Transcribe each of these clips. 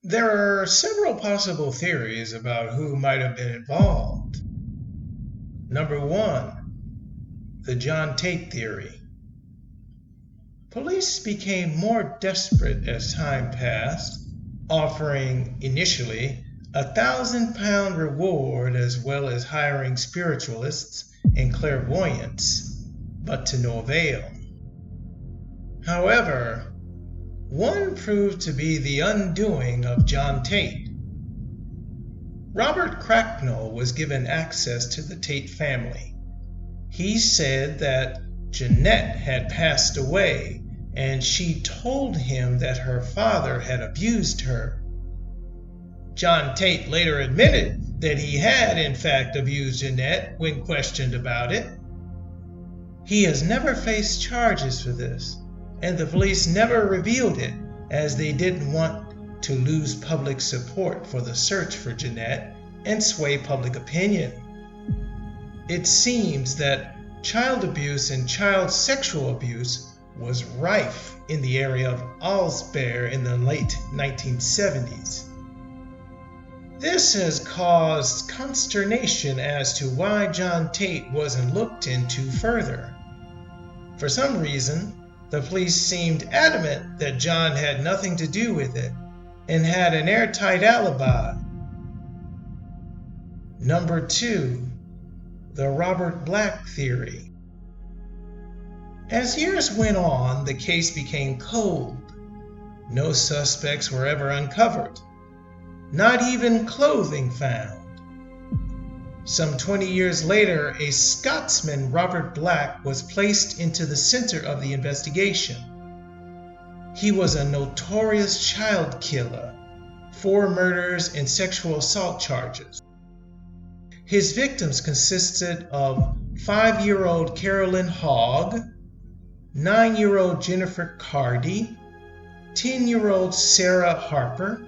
There are several possible theories about who might have been involved. Number 1, the John Tate theory. Police became more desperate as time passed, offering initially £1,000 reward as well as hiring spiritualists and clairvoyants, but to no avail. However, one proved to be the undoing of John Tate. Robert Cracknell was given access to the Tate family. He said that Genette had passed away, and she told him that her father had abused her. John Tate later admitted that he had in fact abused Genette when questioned about it. He has never faced charges for this, and the police never revealed it, as they didn't want to lose public support for the search for Genette and sway public opinion. It seems that child abuse and child sexual abuse was rife in the area of Allsbear in the late 1970s. This has caused consternation as to why John Tate wasn't looked into further. For some reason, the police seemed adamant that John had nothing to do with it and had an airtight alibi. Number 2, the Robert Black theory. As years went on, the case became cold. No suspects were ever uncovered, not even clothing found. Some 20 years later, a Scotsman, Robert Black, was placed into the center of the investigation. He was a notorious child killer, 4 murders and sexual assault charges. His victims consisted of 5-year-old Carolyn Hogg, 9-year-old Jennifer Cardy, 10-year-old Sarah Harper,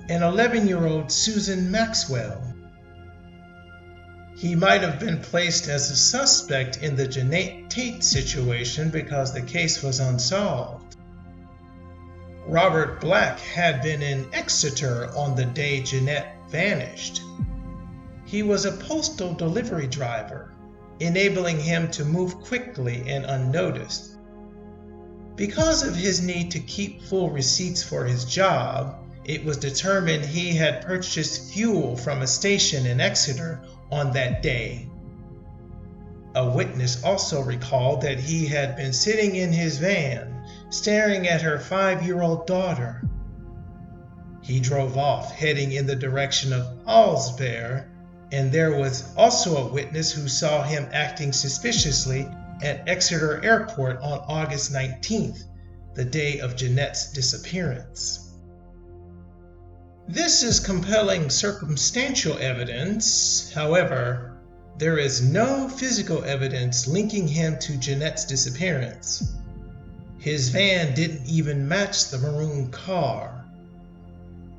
and 11-year-old Susan Maxwell. He might have been placed as a suspect in the Genette Tate situation because the case was unsolved. Robert Black had been in Exeter on the day Genette vanished. He was a postal delivery driver, enabling him to move quickly and unnoticed. Because of his need to keep full receipts for his job, it was determined he had purchased fuel from a station in Exeter on that day. A witness also recalled that he had been sitting in his van, staring at her 5-year-old daughter. He drove off, heading in the direction of Allsbear, and there was also a witness who saw him acting suspiciously at Exeter Airport on August 19th, the day of Genette's disappearance. This is compelling circumstantial evidence. However, there is no physical evidence linking him to Genette's disappearance. His van didn't even match the maroon car.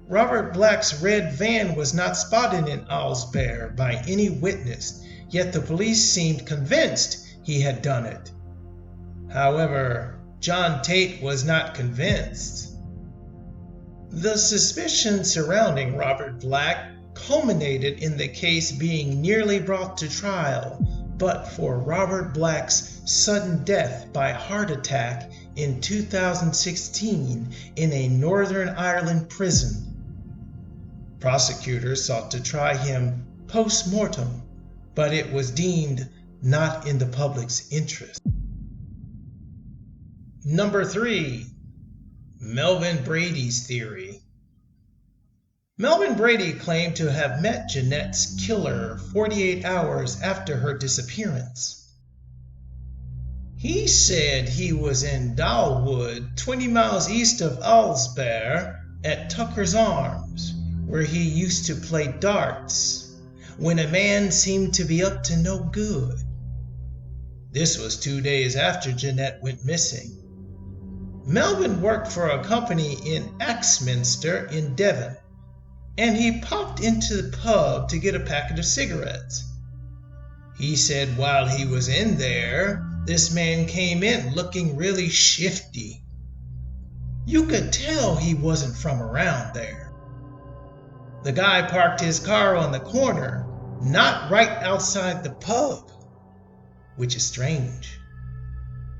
Robert Black's red van was not spotted in Allsbear by any witness, yet the police seemed convinced he had done it. However, John Tate was not convinced. The suspicion surrounding Robert Black culminated in the case being nearly brought to trial, but for Robert Black's sudden death by heart attack in 2016 in a Northern Ireland prison. Prosecutors sought to try him post-mortem, but it was deemed not in the public's interest. Number 3, Melvin Brady's theory. Melvin Brady claimed to have met Genette's killer 48 hours after her disappearance. He said he was in Dalwood, 20 miles east of Allsbear, at Tucker's Arms, where he used to play darts, when a man seemed to be up to no good. This was 2 days after Genette went missing. Melvin worked for a company in Axminster in Devon, and he popped into the pub to get a packet of cigarettes. He said while he was in there, this man came in looking really shifty. You could tell he wasn't from around there. The guy parked his car on the corner, not right outside the pub, which is strange.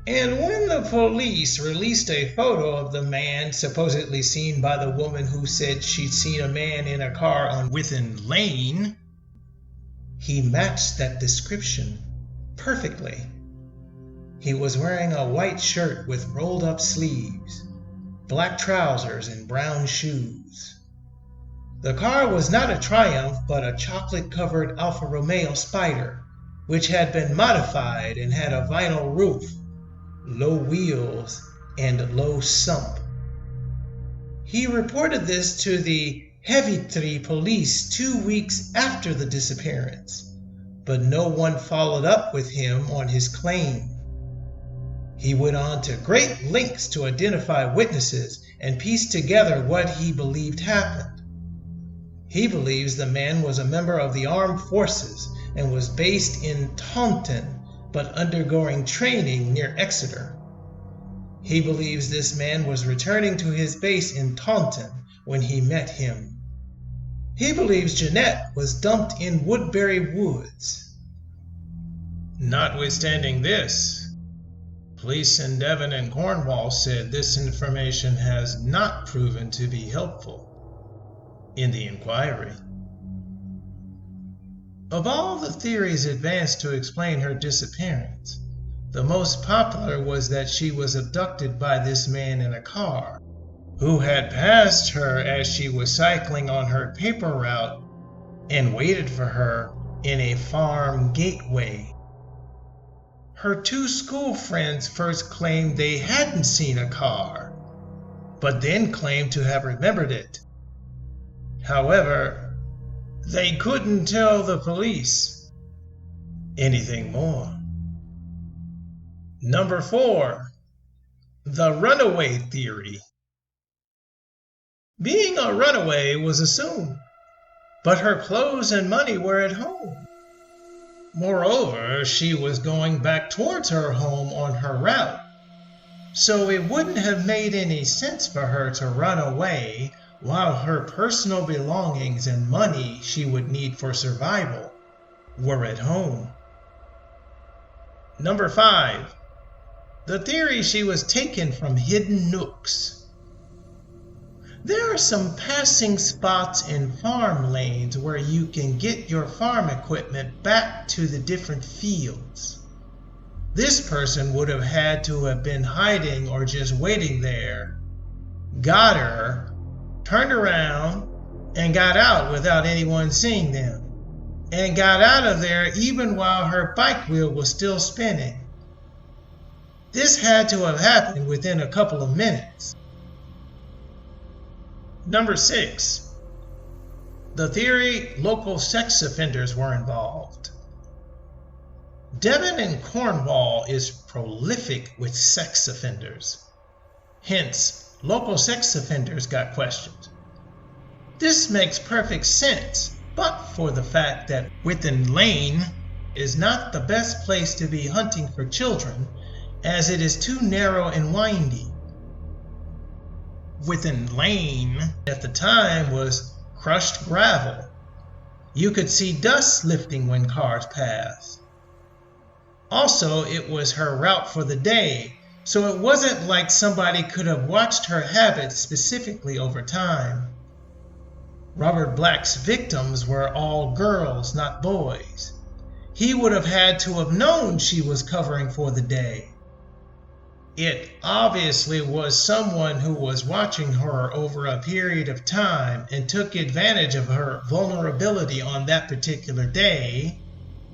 And when the police released a photo of the man supposedly seen by the woman who said she'd seen a man in a car on Within Lane, he matched that description perfectly. He was wearing a white shirt with rolled up sleeves, black trousers, and brown shoes. The car was not a Triumph, but a chocolate-covered Alfa Romeo Spider, which had been modified and had a vinyl roof, low wheels, and low sump. He reported this to the Heavy police 2 weeks after the disappearance, but no one followed up with him on his claim. He went on to great lengths to identify witnesses and piece together what he believed happened. He believes the man was a member of the armed forces and was based in Taunton, but undergoing training near Exeter. He believes this man was returning to his base in Taunton when he met him. He believes Genette was dumped in Woodbury Woods. Notwithstanding this, police in Devon and Cornwall said this information has not proven to be helpful in the inquiry. Of all the theories advanced to explain her disappearance, the most popular was that she was abducted by this man in a car, who had passed her as she was cycling on her paper route and waited for her in a farm gateway. Her 2 school friends first claimed they hadn't seen a car, but then claimed to have remembered it. However, they couldn't tell the police anything more. Number 4, the runaway theory. Being a runaway was assumed, but her clothes and money were at home. Moreover, she was going back towards her home on her route, so it wouldn't have made any sense for her to run away while her personal belongings and money she would need for survival were at home. Number 5, the theory she was taken from hidden nooks. There are some passing spots in farm lanes where you can get your farm equipment back to the different fields. This person would have had to have been hiding or just waiting there, got her, turned around, and got out without anyone seeing them, and got out of there even while her bike wheel was still spinning. This had to have happened within a couple of minutes. Number 6, the theory local sex offenders were involved. Devon and Cornwall is prolific with sex offenders. Hence, local sex offenders got questioned. This makes perfect sense, but for the fact that Within Lane is not the best place to be hunting for children, as it is too narrow and windy. Within Lane at the time was crushed gravel. You could see dust lifting when cars passed. Also, it was her route for the day, so it wasn't like somebody could have watched her habits specifically over time. Robert Black's victims were all girls, not boys. He would have had to have known she was covering for the day. It obviously was someone who was watching her over a period of time and took advantage of her vulnerability on that particular day,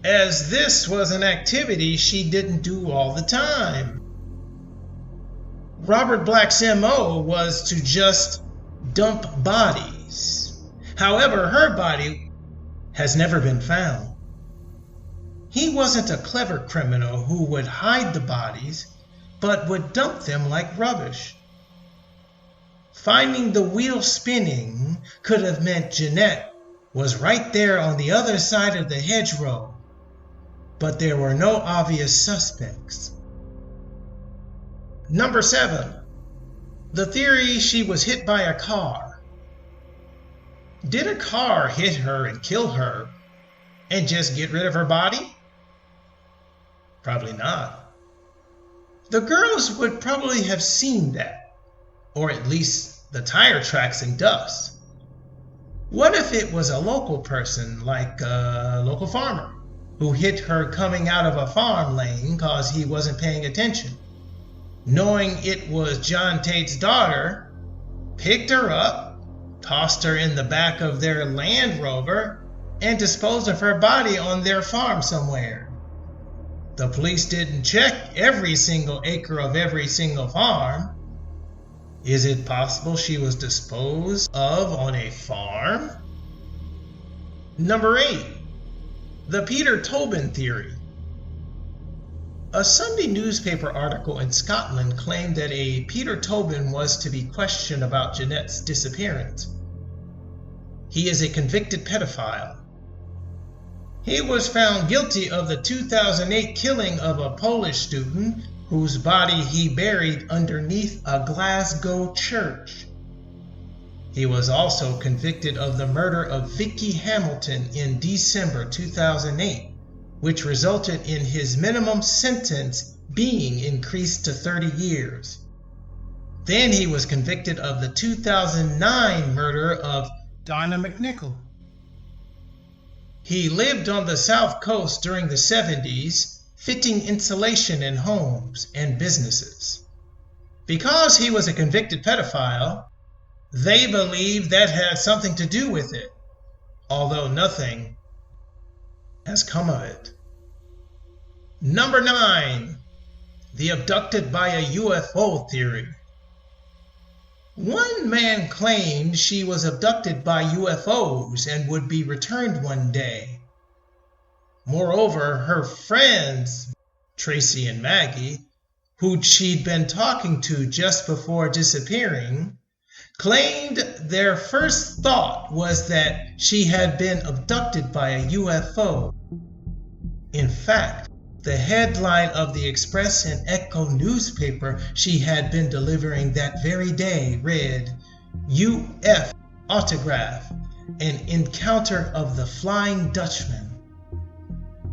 as this was an activity she didn't do all the time. Robert Black's MO was to just dump bodies. However, her body has never been found. He wasn't a clever criminal who would hide the bodies, but would dump them like rubbish. Finding the wheel spinning could have meant Genette was right there on the other side of the hedgerow, but there were no obvious suspects. Number 7, the theory she was hit by a car. Did a car hit her and kill her and just get rid of her body? Probably not. The girls would probably have seen that, or at least the tire tracks and dust. What if it was a local person, like a local farmer, who hit her coming out of a farm lane because he wasn't paying attention? Knowing it was John Tate's daughter, picked her up, tossed her in the back of their Land Rover, and disposed of her body on their farm somewhere. The police didn't check every single acre of every single farm. Is it possible she was disposed of on a farm? Number 8. The Peter Tobin theory. A Sunday newspaper article in Scotland claimed that a Peter Tobin was to be questioned about Genette's disappearance. He is a convicted pedophile. He was found guilty of the 2008 killing of a Polish student whose body he buried underneath a Glasgow church. He was also convicted of the murder of Vicky Hamilton in December 2008, which resulted in his minimum sentence being increased to 30 years. Then he was convicted of the 2009 murder of Donna McNichol. He lived on the South Coast during the 70s, fitting insulation in homes and businesses. Because he was a convicted pedophile, they believe that had something to do with it, although nothing has come of it. Number 9. The abducted by a UFO theory. One man claimed she was abducted by UFOs and would be returned one day. Moreover, her friends, Tracy and Maggie, who she'd been talking to just before disappearing, claimed their first thought was that she had been abducted by a UFO. In fact, the headline of the Express and Echo newspaper she had been delivering that very day read, "UF Autograph, an encounter of the Flying Dutchman."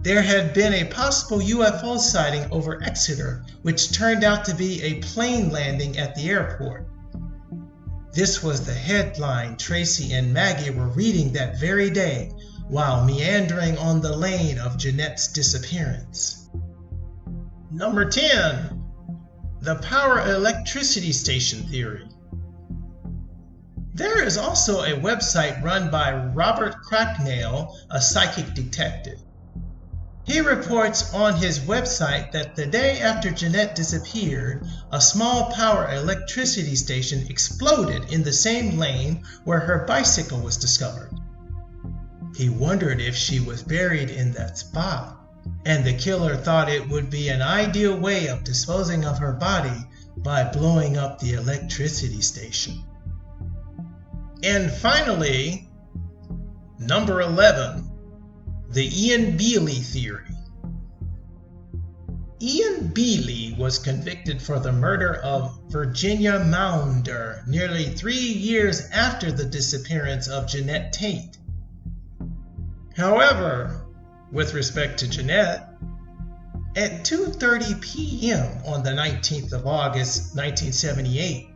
There had been a possible UFO sighting over Exeter, which turned out to be a plane landing at the airport. This was the headline Tracy and Maggie were reading that very day while meandering on the lane of Genette's disappearance. Number 10. The power electricity station theory. There is also a website run by Robert Cracknell, a psychic detective. He reports on his website that the day after Genette disappeared, a small power electricity station exploded in the same lane where her bicycle was discovered. He wondered if she was buried in that spot, and the killer thought it would be an ideal way of disposing of her body by blowing up the electricity station. And finally, number 11. The Ian Bealey theory. Ian Bealey was convicted for the murder of Virginia Maunder nearly 3 years after the disappearance of Genette Tate. However, with respect to Genette, at 2:30 p.m. on the 19th of August 1978,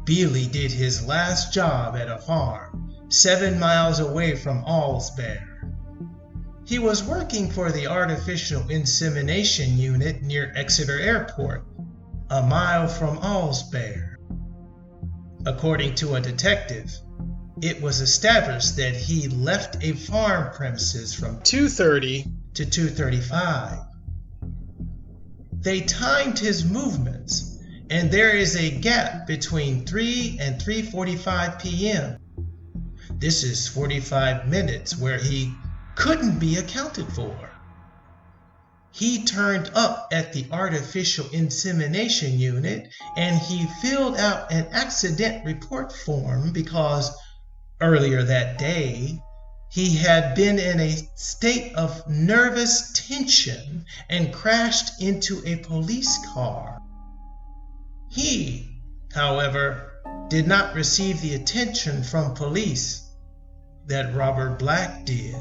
Bealey did his last job at a farm 7 miles away from Allsbear. He was working for the artificial insemination unit near Exeter Airport, a mile from Allsbear. According to a detective, it was established that he left a farm premises from 2:30 to 2:35. They timed his movements, and there is a gap between 3 and 3:45 p.m. This is 45 minutes where he couldn't be accounted for. He turned up at the artificial insemination unit and he filled out an accident report form because earlier that day he had been in a state of nervous tension and crashed into a police car. He, however, did not receive the attention from police that Robert Black did.